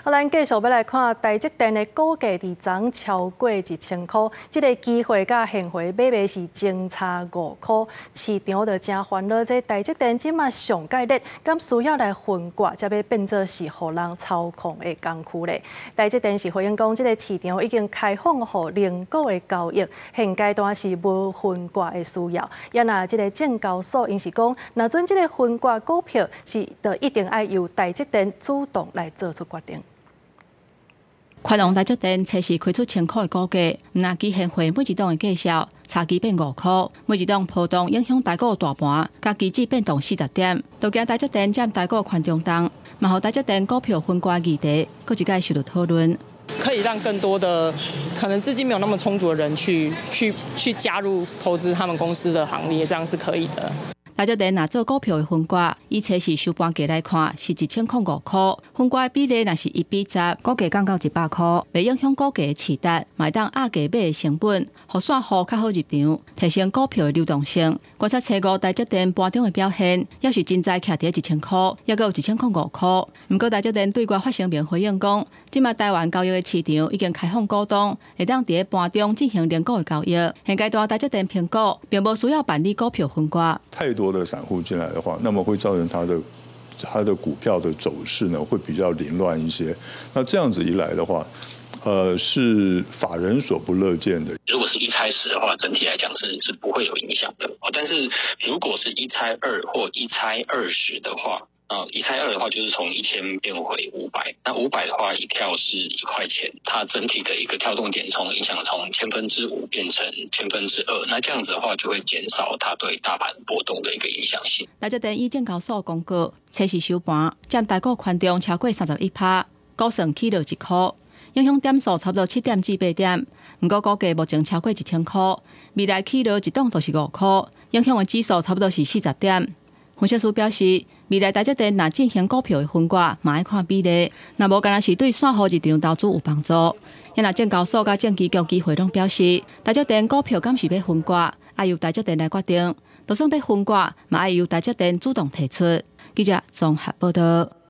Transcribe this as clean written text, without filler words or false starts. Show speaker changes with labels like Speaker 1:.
Speaker 1: 咱继续要来看台积电的股价伫昨超过1000块，这个机会甲现货买卖是争差5块，市场就真烦恼。这台积电即马上届日，敢需要来分割，才要变做是互人操控的工具咧。台积电是回应讲，这个市场已经开放互零股的交易，现阶段是无分割的需要。也那这个证交所因是讲，若准这个分割股票是就一定要由台积电主动来做出决定。
Speaker 2: 宽宏台积电初时开出1000块的股价，若基现货每一档的计数差期变5块，每一档波动影响台股大盘，甲期指变动40点，都惊台积电占台股权重重，嘛互台积电股票分割议题，搁一届受到讨论。
Speaker 3: 可以让更多的可能资金没有那么充足的人去加入投资他们公司的行列，这样是可以的。
Speaker 2: 台积电若做股票的分割，以初时收盘价来看是1005块，分割的比例若是1:10，股价降到100块，袂影响股价的市值，买当压价买的成本，互散户较好入场，提升股票的流动性。观察初五台积电盘中的表现，也是真在徛伫1000块，也有1005块。不过台积电对外发声明回应讲，即马台湾交易的市场已经开放股东，会当伫盘中进行零股的交易。现阶段台积电评估，并无需要办理股票分割。
Speaker 4: 太多的散户进来的话，那么会造成它的股票的走势呢会比较凌乱一些。那这样子一来的话，是法人所不乐见的。
Speaker 5: 如果是1拆10的话，整体来讲是不会有影响的。但是如果是1拆2或1拆20的话，1拆2的话就是从1000变回500，那500的话一跳是1块钱，它整体的一个跳动点影响从5%变成2%，那这样子的话就会减少它对大盘波动的一个影响性。
Speaker 2: 台积电以证交所公告，初时收盘占台股权重超过31%，股算起落1块，影响点数差不多7点至8点。不过股价目前超过1000块，未来起落一档就是5块，影响的指数差不多是40点。分析师表示，未来台积电若进行股票的分割，嘛要看比例，若无干那是对散户市场投资有帮助。也若证交所甲证期局机会拢表示，台积电股票敢是要分割，要由台积电来决定；就算要分割，嘛要由台积电主动提出。记者综合报道。